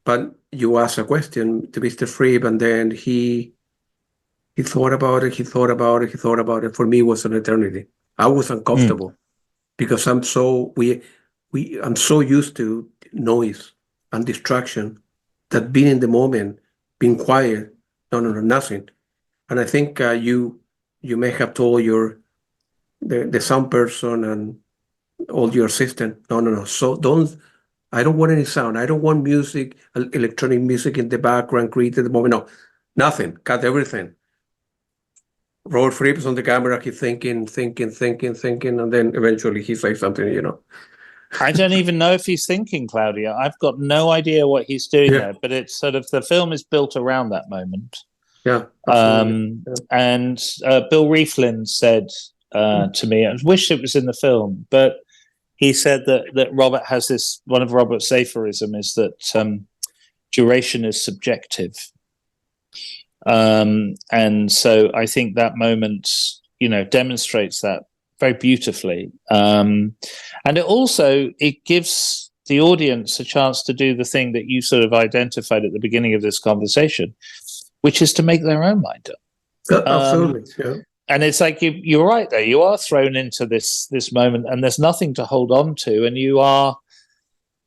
But you ask a question to Mr. Fripp, and then he thought about it, he thought about it, he thought about it. For me, it was an eternity. I was uncomfortable because I'm so used to noise and distraction that being in the moment, being quiet, no, nothing. And I think you may have told the sound person and all your assistant, no. So I don't want any sound. I don't want music, electronic music in the background, created the moment. No, nothing. Cut everything. Robert Fripp's on the camera. He's thinking, and then eventually he says something. I don't even know if he's thinking, Claudia. I've got no idea what he's doing there, but it's sort of, the film is built around that moment. Yeah. And Bill Rieflin said to me, I wish it was in the film, but he said that Robert has this, one of Robert's aphorism is that duration is subjective. And so I think that moment, demonstrates that very beautifully. And it gives the audience a chance to do the thing that you sort of identified at the beginning of this conversation, which is to make their own mind up. Absolutely, yeah. And it's like you're right there. You are thrown into this moment, and there's nothing to hold on to, and you are,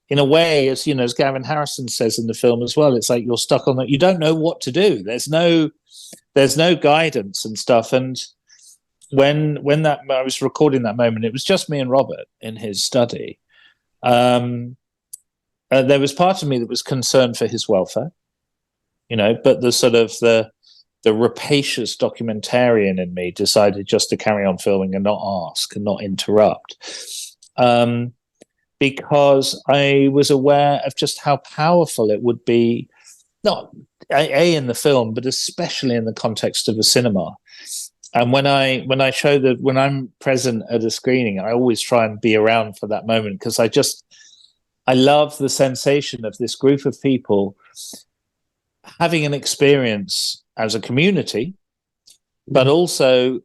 in a way, as Gavin Harrison says in the film as well. It's like you're stuck on that. You don't know what to do. There's no guidance and stuff. And when I was recording that moment, it was just me and Robert in his study. There was part of me that was concerned for his welfare, but the sort of the rapacious documentarian in me decided just to carry on filming and not ask and not interrupt, because I was aware of just how powerful it would be, not in the film, but especially in the context of a cinema. And when I'm present at a screening, I always try and be around for that moment, because I love the sensation of this group of people having an experience as a community, but also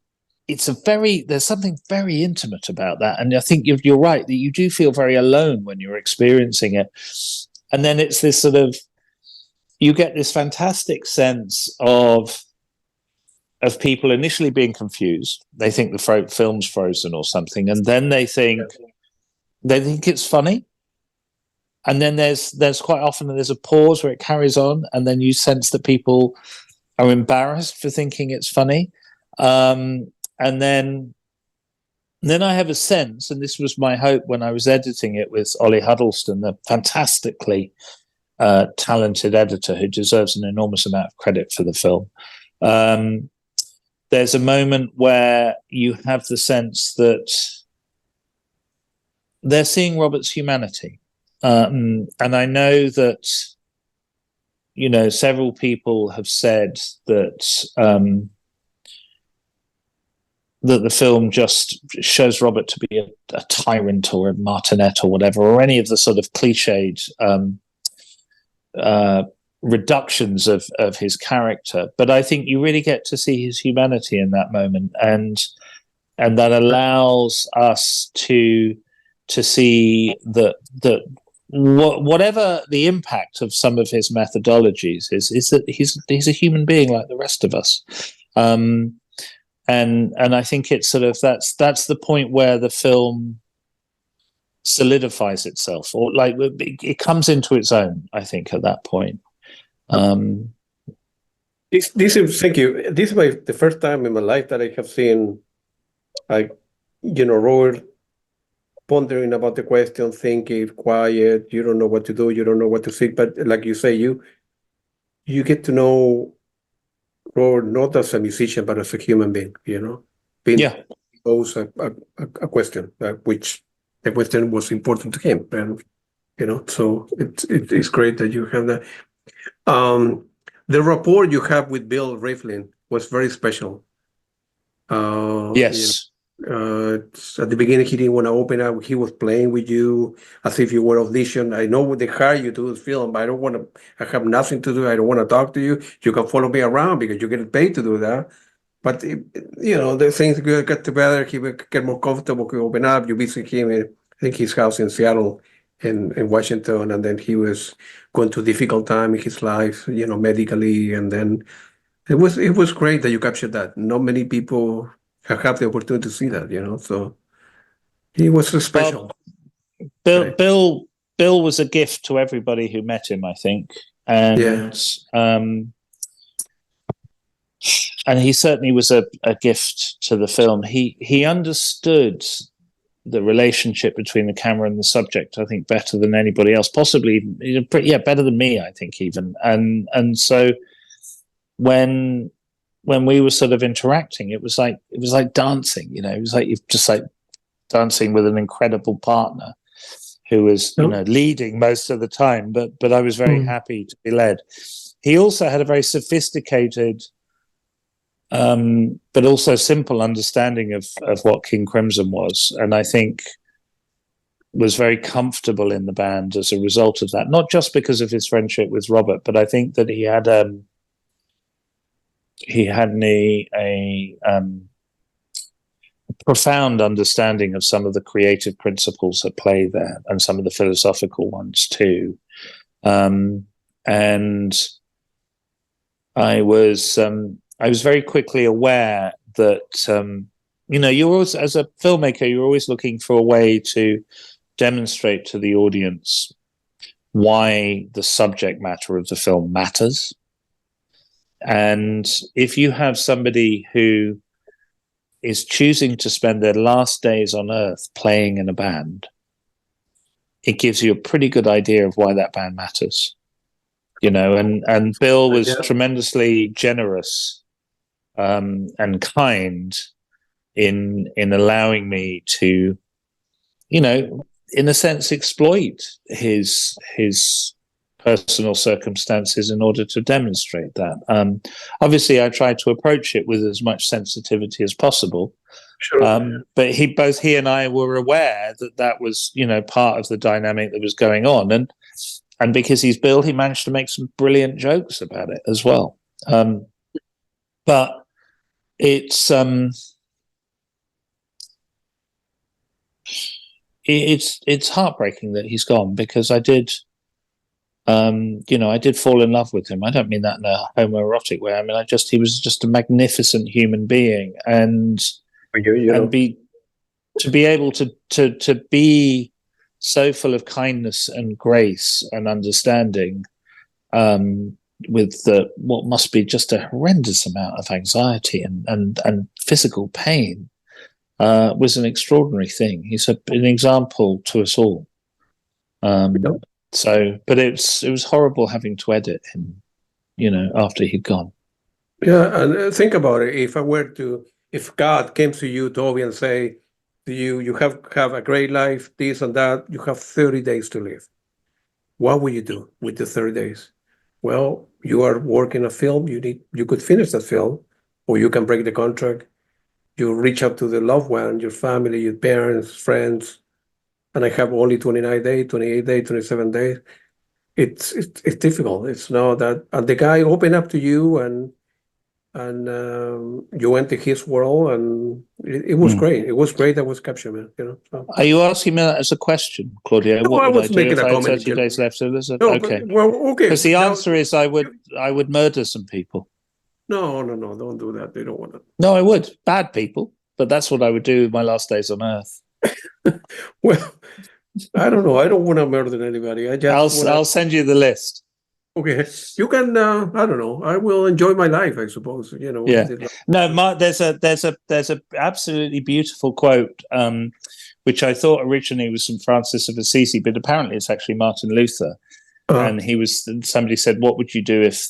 there's something very intimate about that. And I think you're right that you do feel very alone when you're experiencing it. And then it's this sort of, you get this fantastic sense of people initially being confused. They think the film's frozen or something, and then they think it's funny. And then there's quite often there's a pause where it carries on, and then you sense that people are embarrassed for thinking it's funny. And then I have a sense, and this was my hope when I was editing it with Ollie Huddleston, the fantastically talented editor who deserves an enormous amount of credit for the film. There's a moment where you have the sense that they're seeing Robert's humanity. And I know that, several people have said that that the film just shows Robert to be a tyrant or a martinet or whatever, or any of the sort of cliched reductions of his character. But I think you really get to see his humanity in that moment, and that allows us to see that whatever the impact of some of his methodologies is that he's a human being like the rest of us. And I think it's sort of that's the point where the film solidifies itself, or like it comes into its own, I think, at that point. Thank you. This is the first time in my life that I have seen, Robert pondering about the question, thinking, quiet. You don't know what to do. You don't know what to think. But like you say, you get to know Robert not as a musician, but as a human being. Being Yeah. pose a question, which the question was important to him, and so it's great that you have that. The rapport you have with Bill Riflin was very special. Yes. At the beginning, he didn't want to open up. He was playing with you as if you were audition. I know they hire you to do this film, but I don't want to. I have nothing to do. I don't want to talk to you. You can follow me around because you get paid to do that. But the things get together. He would get more comfortable. He open up. You visit him in, I think, his house in Seattle, in Washington, and then he was going through a difficult time in his life, medically, and then it was great that you captured that. Not many people have the opportunity to see that, So he was so special. Bill was a gift to everybody who met him, I think, and and he certainly was a gift to the film. He understood the relationship between the camera and the subject, I think, better than anybody else, possibly better than me, I think, even. And so when we were sort of interacting, it was like dancing, it was like you've just like dancing with an incredible partner who was leading most of the time, but I was very happy to be led. He also had a very sophisticated but also simple understanding of what King Crimson was, and I think was very comfortable in the band as a result of that, not just because of his friendship with Robert, but I think that he had a profound understanding of some of the creative principles at play there, and some of the philosophical ones too. And I was very quickly aware that you're always, as a filmmaker, you're always looking for a way to demonstrate to the audience why the subject matter of the film matters. And if you have somebody who is choosing to spend their last days on Earth playing in a band, it gives you a pretty good idea of why that band matters. And Bill was tremendously generous and kind in allowing me to, in a sense, exploit his personal circumstances in order to demonstrate that. Obviously, I tried to approach it with as much sensitivity as possible. Sure. But both he and I were aware that was, part of the dynamic that was going on, and because he's Bill, he managed to make some brilliant jokes about it as well. But it's heartbreaking that he's gone, because I did fall in love with him. I don't mean that in a homoerotic way. I mean, he was just a magnificent human being, and to be able to be so full of kindness and grace and understanding, with what must be just a horrendous amount of anxiety and physical pain, was an extraordinary thing. He's an example to us all. But it was horrible having to edit him, after he'd gone. Yeah, and think about it. If God came to you, Toby, and say to you, you have a great life, this and that, you have 30 days to live. What will you do with the 30 days? Well, you are working a film. You could finish that film, or you can break the contract. You reach out to the loved one, your family, your parents, friends, and I have only 29 days, 28 days, 27 days. It's difficult. It's not that, and the guy opened up to you, and you went to his world, and it was great. It was great. That was captured, man. So. Are you asking me that as a question, Claudio? No, what I was would I do making if a I had comment. 30 days left? So No, okay. Okay. Because the answer is I would murder some people. No, don't do that. They don't want to. No, I would. Bad people. But that's what I would do with my last days on Earth. Well, I don't know. I don't want to murder anybody. I'll send you the list. Okay, you can. I don't know. I will enjoy my life, I suppose. Yeah. No, there's a absolutely beautiful quote which I thought originally was from Francis of Assisi, but apparently it's actually Martin Luther. And somebody said, what would you do if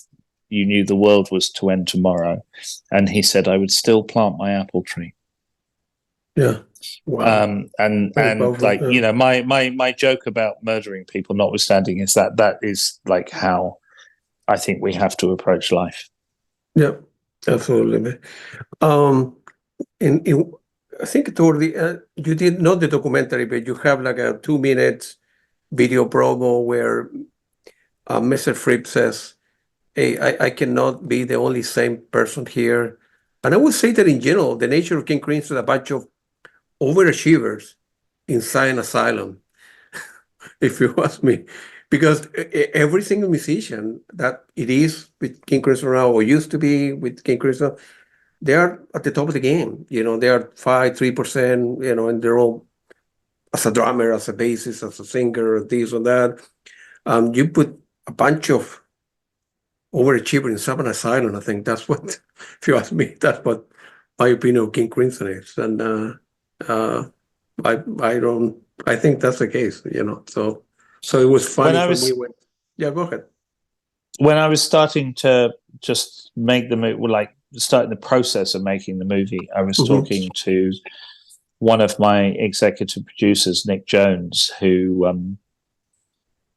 you knew the world was to end tomorrow? And he said, I would still plant my apple tree. Yeah. Wow. And like, you know, my joke about murdering people notwithstanding is that is like how I think we have to approach life. Yeah, absolutely. I think toward the you did not the documentary, but you have like a 2 minute video promo where Mr. Fripp says, hey, I cannot be the only sane person here. And I would say that in general, the nature of King Crimson is a bunch of overachievers inside an asylum, if you ask me. Because every single musician that it is with King Crimson now, or used to be with King Crimson, they are at the top of the game. You know, they are 3%, you know, and they're all as a drummer, as a bassist, as a singer, this or that. You put a bunch of overachiever in Savannah Asylum. I think that's what, if you ask me, that's what my opinion of King Crimson is. And I think that's the case, you know. So it was funny for me when, yeah, go ahead. When I was starting to just make the movie, like starting the process of making the movie, I was talking to one of my executive producers, Nick Jones, who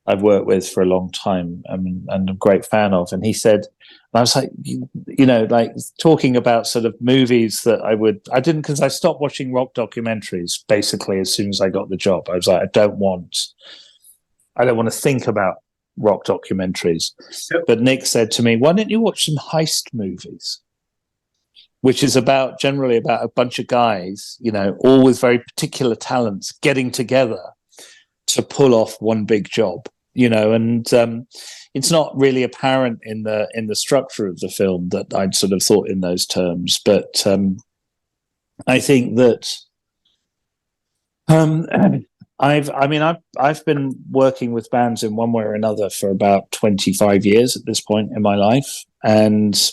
I've worked with for a long time and I'm a great fan of. And he said, and I was like, you know, like talking about sort of movies that I didn't, because I stopped watching rock documentaries basically as soon as I got the job. I was like, I don't want to think about rock documentaries. Yep. But Nick said to me, why don't you watch some heist movies? Which is generally about a bunch of guys, you know, all with very particular talents getting together to pull off one big job, you know, and it's not really apparent in the structure of the film that I'd sort of thought in those terms, but I think that I've been working with bands in one way or another for about 25 years at this point in my life, and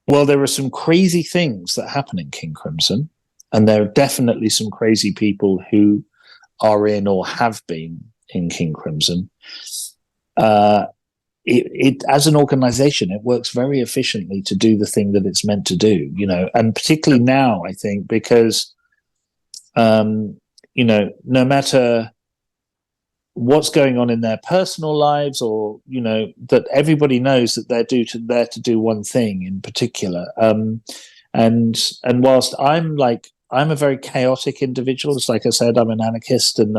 well, there are some crazy things that happen in King Crimson, and there are definitely some crazy people who are in or have been in King Crimson. It as an organization, it works very efficiently to do the thing that it's meant to do, you know, and particularly now, I think, because, you know, no matter what's going on in their personal lives, or you know, that everybody knows that they're there to do one thing in particular. And whilst I'm a very chaotic individual, it's like I said, I'm an anarchist, and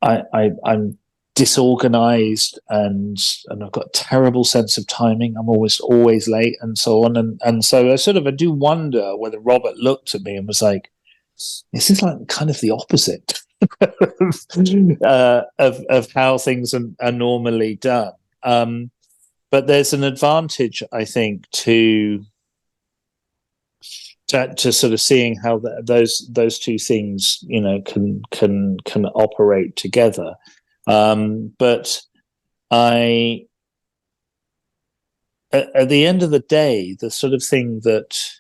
I'm disorganized, and I've got a terrible sense of timing. I'm always late, and so on. And so I do wonder whether Robert looked at me and was like, this is like kind of the opposite of how things are normally done. But there's an advantage, I think, to sort of seeing how those two things, you know, can operate together. But at the end of the day, the sort of thing that,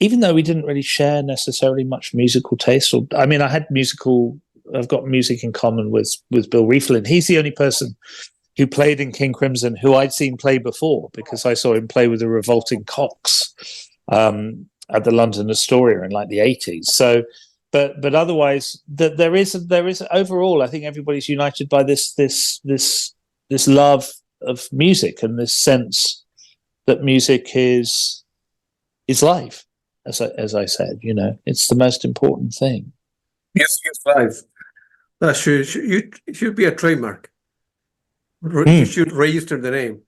even though we didn't really share necessarily much musical taste, or I mean, I've got music in common with Bill Rieflin. He's the only person who played in King Crimson who I'd seen play before, because I saw him play with the Revolting Cocks at the London Astoria in like the 80s. So, but otherwise, there is overall, I think everybody's united by this love of music, and this sense that music is life. As I said, you know, it's the most important thing. Yes, life. That should be a trademark. You should register the name.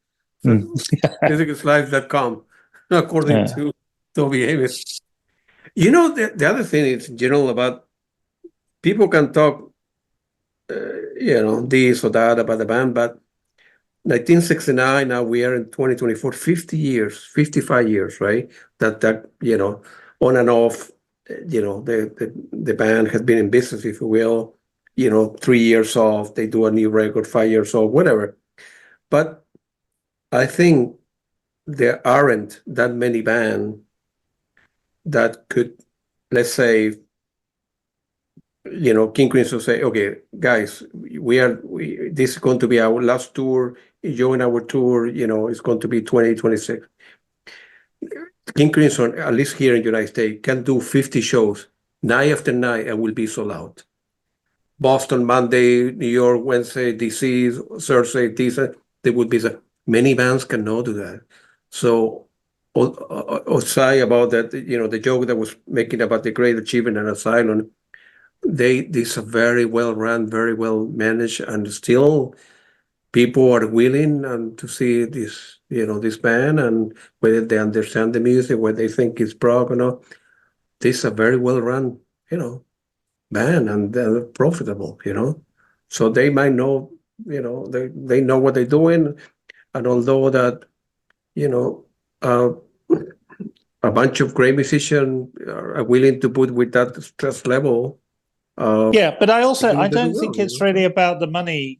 musicislife.com, according to Toby Amies. You know, the other thing is, in general, about people can talk, you know, this or that about the band, but 1969, now we are in 2024, 50 years, 55 years, right? That you know, on and off, you know, the band has been in business, if you will, you know, 3 years off, they do a new record, 5 years off, whatever. But I think there aren't that many bands that could, let's say, King Crimson say, okay, guys, this is going to be our last tour. Join our tour, it's going to be 2026. King Crimson, at least here in the United States, can do 50 shows night after night and will be sold out. Boston Monday, New York Wednesday, DC Thursday, DC, there would be many bands cannot do that. So, aside about that, the joke that was making about the Great Achievement and Asylum, this are very well run, very well managed, and still people are willing to see this band, and whether they understand the music, whether they think it's prop or not. This is a very well run, band, and they're profitable, So they might know, they know what they're doing, and although that, uh, a bunch of great musicians are willing to put with that stress level. Yeah, but I don't well, think it's really about the money.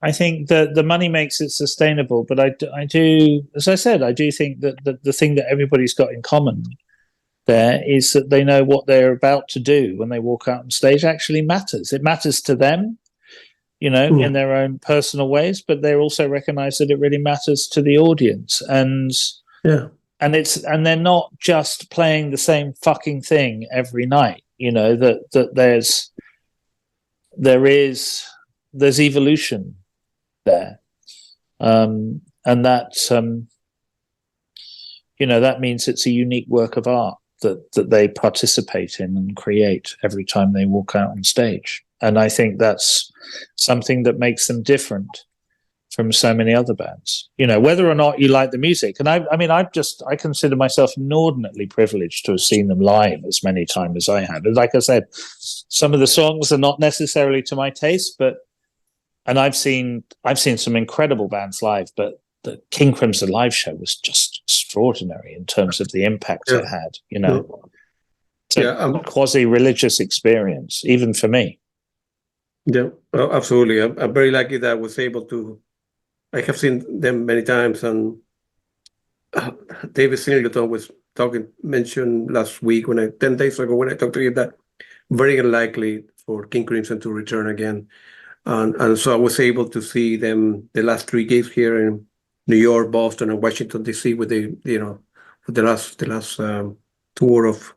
I think that the money makes it sustainable, but I do, as I said, I do think that the thing that everybody's got in common there is that they know what they're about to do when they walk out on stage actually matters. It matters to them, in their own personal ways, but they also recognize that it really matters to the audience. And they're not just playing the same fucking thing every night. That there's evolution there, and that that means it's a unique work of art that they participate in and create every time they walk out on stage. And I think that's something that makes them different from so many other bands, whether or not you like the music. And I consider myself inordinately privileged to have seen them live as many times as I have. And like I said, some of the songs are not necessarily to my taste, and I've seen some incredible bands live, but the King Crimson live show was just extraordinary in terms of the impact it had, It's a quasi-religious experience, even for me. Yeah, absolutely. I'm very lucky that I was able to. I have seen them many times, and David Singleton was mentioned last week 10 days ago when I talked to him that very unlikely for King Crimson to return again. And so I was able to see them the last 3 gigs here in New York, Boston, and Washington D.C. with the last tour of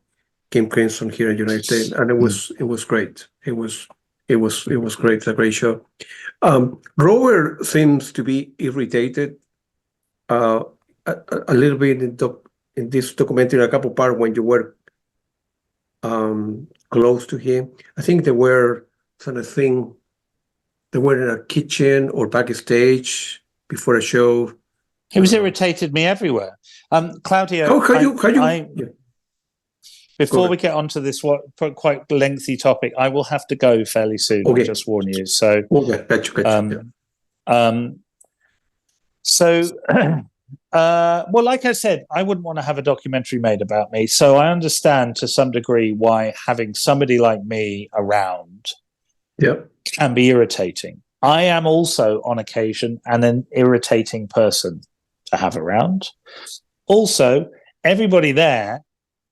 King Crimson here in the United States, and it was great. It was great. It's a great show. Robert seems to be irritated a little bit in this documentary, a couple parts when you were close to him. I think they were sort of thing. They were in a kitchen or backstage before a show. He was irritated me everywhere. Claudio, before we get onto this quite lengthy topic, I will have to go fairly soon. Okay. I'll just warn you. So, gotcha. Well, like I said, I wouldn't want to have a documentary made about me. So I understand to some degree why having somebody like me around can be irritating. I am also, on occasion, an irritating person to have around. Also, everybody there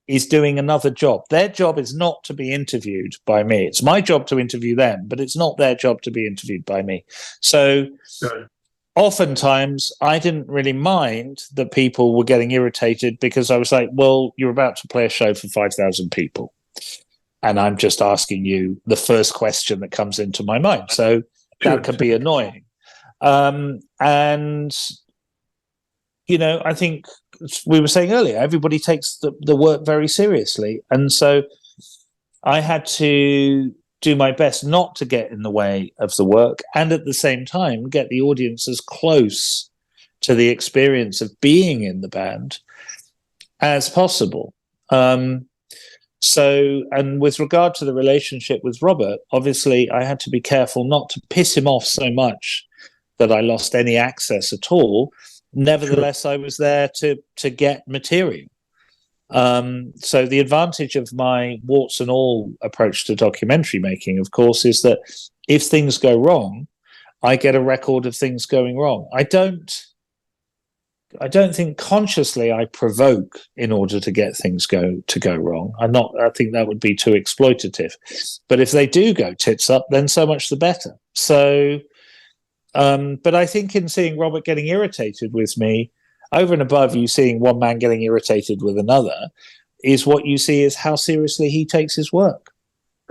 is doing another job. Their job is not to be interviewed by me. It's my job to interview them, but it's not their job to be interviewed by me. So oftentimes I didn't really mind that people were getting irritated because I was like, well, you're about to play a show for 5,000 people. And I'm just asking you the first question that comes into my mind. So that can be annoying. And, I think we were saying earlier, everybody takes the work very seriously. And so I had to do my best not to get in the way of the work and at the same time get the audience as close to the experience of being in the band as possible. And with regard to the relationship with Robert, obviously I had to be careful not to piss him off so much that I lost any access at all. Nevertheless, I was there to get material. So the advantage of my warts and all approach to documentary making, of course, is that if things go wrong, I get a record of things going wrong. I don't I don't think consciously I provoke in order to get things to go wrong. I think that would be too exploitative. But if they do go tits up, then so much the better. So, but I think in seeing Robert getting irritated with me, over and above you seeing one man getting irritated with another, is what you see is how seriously he takes his work.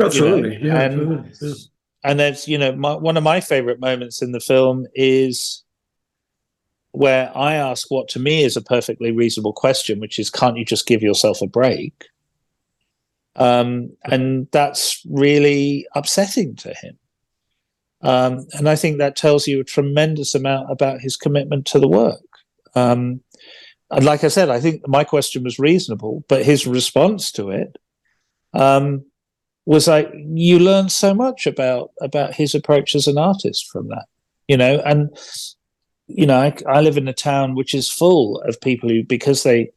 Absolutely, you know? And there's, one of my favorite moments in the film is where I ask what to me is a perfectly reasonable question, which is, can't you just give yourself a break? And that's really upsetting to him. And I think that tells you a tremendous amount about his commitment to the work. And like I said, I think my question was reasonable, but his response to it was like, you learn so much about his approach as an artist from that, and I live in a town which is full of people who, because they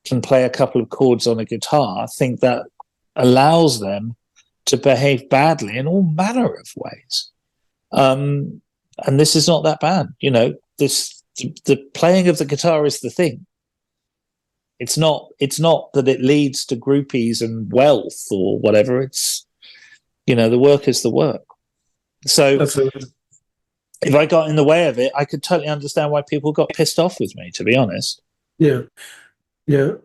can play a couple of chords on a guitar, think that allows them to behave badly in all manner of ways. And this is not that bad. The playing of the guitar is the thing. It's not that it leads to groupies and wealth or whatever. It's, the work is the work. So if I got in the way of it, I could totally understand why people got pissed off with me, to be honest. Yeah. No,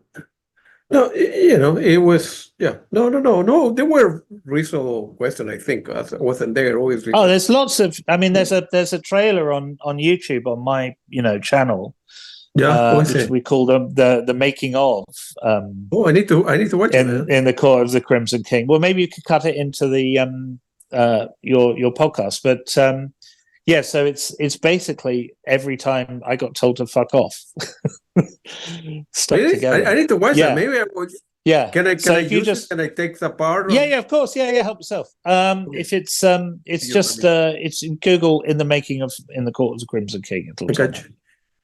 it was, no. There were reasonable questions, I think. I wasn't there always. Oh, there's lots of, there's a trailer on YouTube on my, channel. Yeah, which we call the making of. I need to watch it in the Court of the Crimson King. Well, maybe you could cut it into the your podcast, but yeah. So it's basically every time I got told to fuck off. Stuck together. I need to watch that. Maybe I would. Yeah. Can I can I take the part? Yeah, of course. Yeah, help yourself. If it's it's Google in the Court of the Crimson King.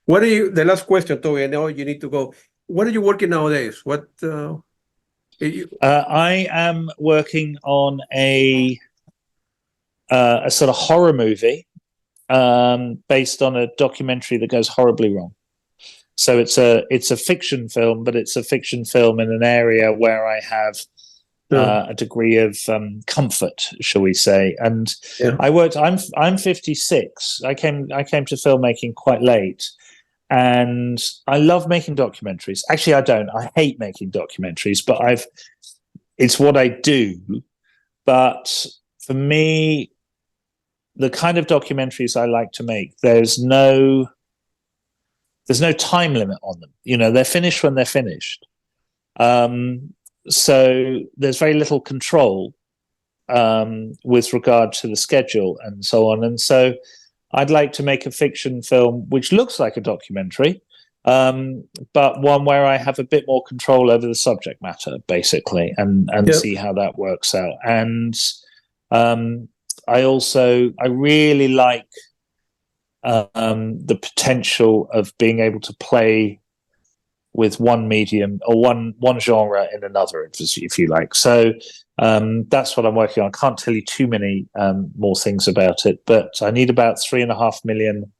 What are you? The last question, Toby. I know you need to go. What are you working nowadays? What? I am working on a sort of horror movie based on a documentary that goes horribly wrong. So it's a fiction film, but it's a fiction film in an area where I have a degree of comfort, shall we say? And I worked. I'm 56. I came to filmmaking quite late. And I love making documentaries. Actually, I don't. I hate making documentaries, but it's what I do. But for me, the kind of documentaries I like to make, there's no time limit on them. They're finished when they're finished. So there's very little control with regard to the schedule and so on. And so I'd like to make a fiction film which looks like a documentary, but one where I have a bit more control over the subject matter, basically, and see how that works out. And I really like the potential of being able to play with one medium or one genre in another, if you like. So that's what I'm working on. I can't tell you too many more things about it, but I need about $3.5 million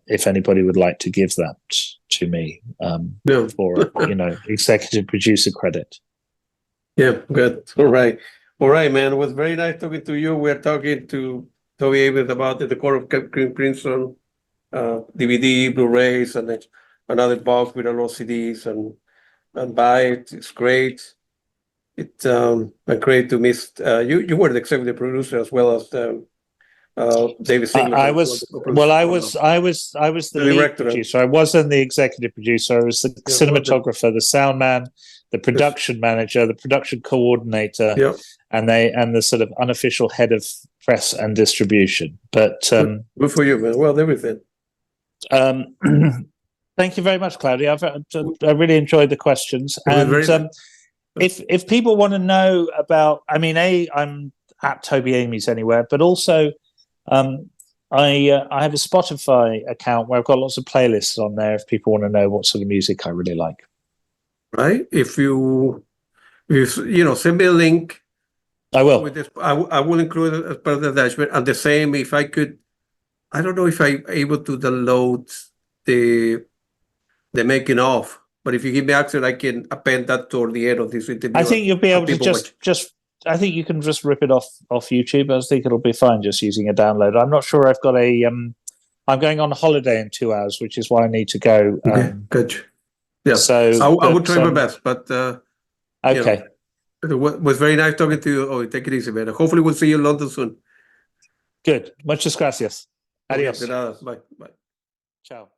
if anybody would like to give that to me for executive producer credit. Yeah, good. All right, man. It was very nice talking to you. We're talking to Toby Amies about the Court of Crimson DVD, Blu-rays, and another box with a lot of CDs and buy it. It's great. It's great to miss you were the executive producer as well as David Singleton. I was the lead director. producer. I wasn't the executive producer. I was the cinematographer, the sound man, the production manager, the production coordinator, and the sort of unofficial head of press and distribution. But good for you, man. Well, everything. Thank you very much, Claudia. I really enjoyed the questions. And if people want to know about, I'm at Toby Amies anywhere, but also I have a Spotify account where I've got lots of playlists on there if people want to know what sort of music I really like. Right. If you send me a link. I will. With this, I will include it as part of the dashboard. And the same, if I could, I don't know if I'm able to download the making of. But if you give me access, I can append that toward the end of this interview. I think you'll be able to people watch. I think you can just rip it off YouTube. I think it'll be fine just using a download. I'm not sure I've got a I'm going on holiday in 2 hours, which is why I need to go. Okay, good. Yeah, So I would try my best, but okay. It was very nice talking to you. Oh, take it easy, man. Hopefully we'll see you in London soon. Good. Muchas gracias. Adios. Okay, de nada. Bye. Bye. Ciao.